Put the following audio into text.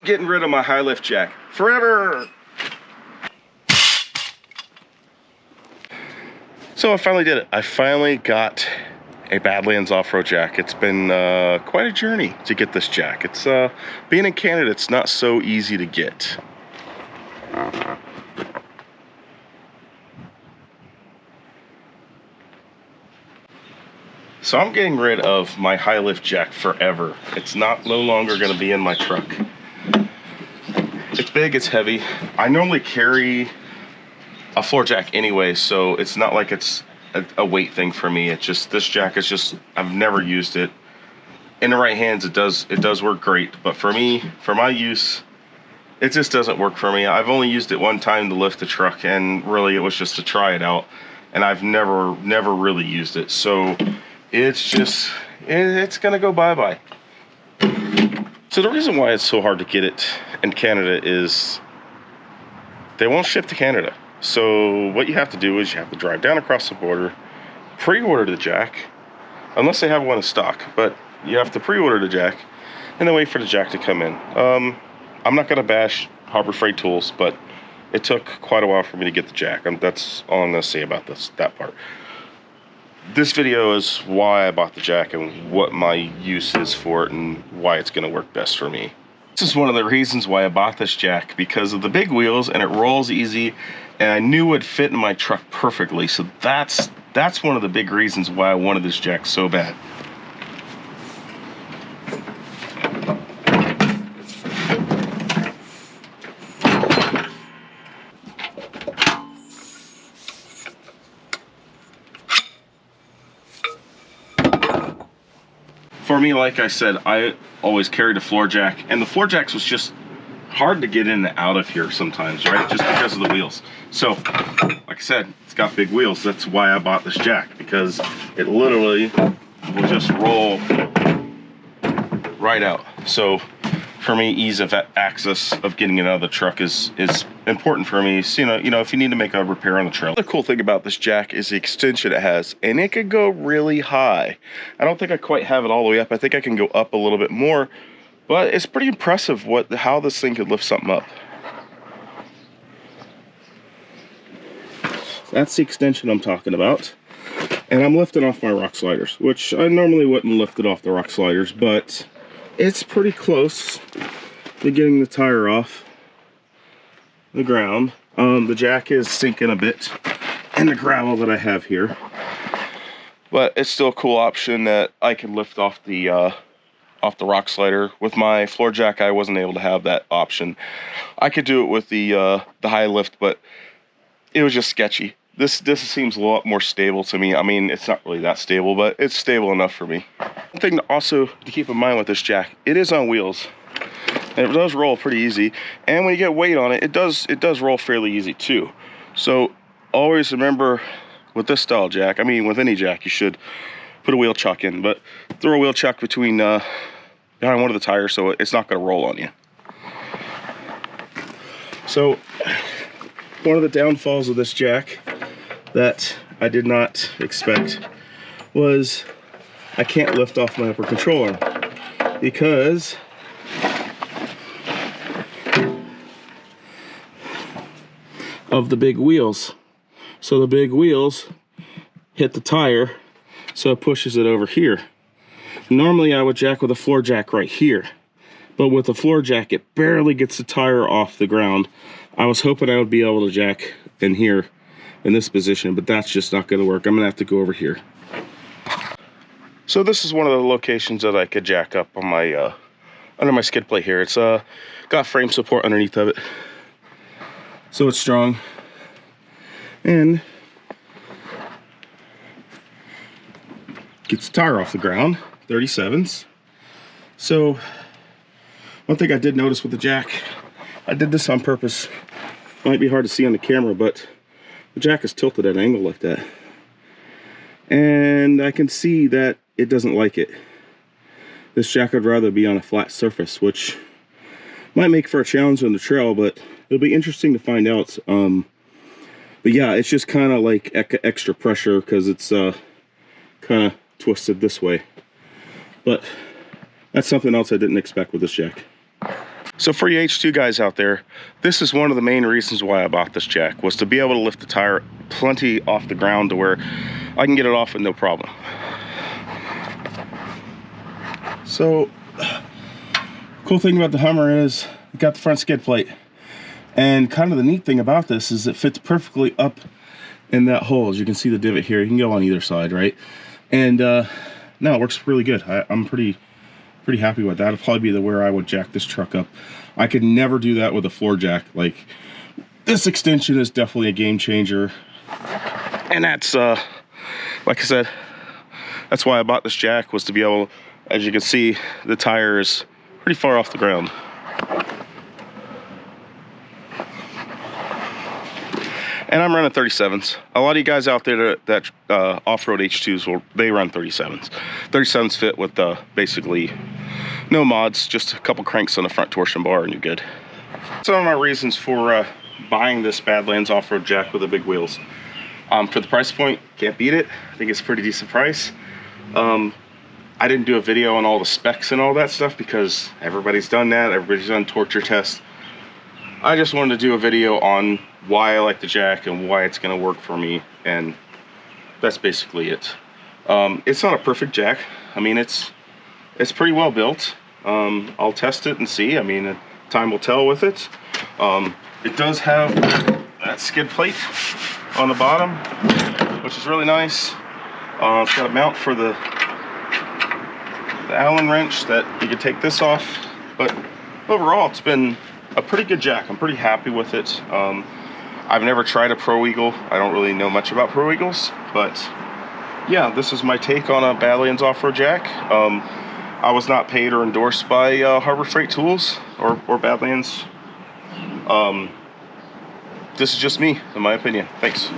Getting rid of my HiLift Jack forever. So I finally did it. I finally got a Badlands Off Road Jack. It's been quite a journey to get this jack. It's being in Canada, it's not so easy to get. So I'm getting rid of my HiLift Jack forever. It's no longer going to be in my truck. It's big, it's heavy. I normally carry a floor jack anyway, so it's not like it's a weight thing for me. It's just, this jack is just, I've never used it. In the right hands, it does work great, but for me, for my use, it just doesn't work for me. I've only used it one time to lift the truck, and really it was just to try it out, and I've never really used it. So it's just, it's gonna go bye-bye. So the reason why it's so hard to get it in Canada is they won't ship to Canada. So what you have to do is you have to drive down across the border, pre-order the jack, unless they have one in stock, but you have to pre-order the jack and then wait for the jack to come in. I'm not gonna bash Harbor Freight Tools, but it took quite a while for me to get the jack. That's all I'm gonna say about that part. This video is why I bought the jack and what my use is for it and why it's gonna work best for me. This is one of the reasons why I bought this jack, because of the big wheels, and it rolls easy, and I knew it would fit in my truck perfectly. So that's one of the big reasons why I wanted this jack so bad. For me, like I said, I always carried a floor jack, and the floor jacks was just hard to get in and out of here sometimes, right? Just because of the wheels. So, like I said, it's got big wheels. That's why I bought this jack, because it literally will just roll right out. So, for me, ease of access of getting it out of the truck is important for me. So, you know, if you need to make a repair on the trailer. The cool thing about this jack is the extension it has, and it could go really high. I don't think I quite have it all the way up. I think I can go up a little bit more, but it's pretty impressive how this thing could lift something up. That's the extension I'm talking about. And I'm lifting off my rock sliders, which I normally wouldn't lift it off the rock sliders, but it's pretty close to getting the tire off the ground. The jack is sinking a bit in the gravel that I have here, but it's still a cool option that I can lift off the rock slider. With my floor jack, I wasn't able to have that option. I could do it with the HiLift, but it was just sketchy. This seems a lot more stable to me. I mean, it's not really that stable, but it's stable enough for me. One thing also to keep in mind with this jack, it is on wheels, and it does roll pretty easy. And when you get weight on it, it does roll fairly easy too. So always remember, with this style jack, I mean with any jack, you should put a wheel chuck in, but throw a wheel chuck between behind one of the tires so it's not going to roll on you. So one of the downfalls of this jack that I did not expect was I can't lift off my upper control arm because of the big wheels. So the big wheels hit the tire, so it pushes it over here. Normally I would jack with a floor jack right here, but with the floor jack it barely gets the tire off the ground. I was hoping I would be able to jack in here in this position, but that's just not going to work. I'm gonna have to go over here. So this is one of the locations that I could jack up on my under my skid plate here. It's got frame support underneath of it, so it's strong, and gets the tire off the ground. 37s. So one thing I did notice with the jack, I did this on purpose, might be hard to see on the camera, but the jack is tilted at an angle like that, and I can see that it doesn't like it. This jack would rather be on a flat surface, which might make for a challenge on the trail, but it'll be interesting to find out. But yeah, it's just kind of like extra pressure because it's kind of twisted this way. But that's something else I didn't expect with this jack. So for you H2 guys out there, this is one of the main reasons why I bought this jack, was to be able to lift the tire plenty off the ground to where I can get it off with no problem. So, cool thing about the Hummer is it got the front skid plate. And kind of the neat thing about this is it fits perfectly up in that hole. As you can see the divot here, you can go on either side, right? And no, it works really good. I'm pretty happy with that. It'll probably be where I would jack this truck up. I could never do that with a floor jack. Like, this extension is definitely a game changer. And that's, like I said, that's why I bought this jack, was to be able, as you can see, the tire is pretty far off the ground. And I'm running 37s. A lot of you guys out there that off-road H2s, they run 37s. 37s fit with basically no mods, just a couple cranks on the front torsion bar and you're good. Some of my reasons for buying this Badlands off-road jack with the big wheels. For the price point, can't beat it. I think it's a pretty decent price. I didn't do a video on all the specs and all that stuff because everybody's done that. Everybody's done torture tests. I just wanted to do a video on why I like the jack and why it's going to work for me, and that's basically it. It's not a perfect jack. I mean, it's pretty well built. I'll test it and see. I mean, time will tell with it. It does have that skid plate on the bottom, which is really nice. It's got a mount for the Allen wrench that you can take this off, but overall it's been a pretty good jack. I'm pretty happy with it. I've never tried a Pro Eagle. I don't really know much about Pro Eagles, but yeah, this is my take on a Badlands off-road jack. I was not paid or endorsed by Harbor Freight Tools or Badlands. This is just me, in my opinion. Thanks.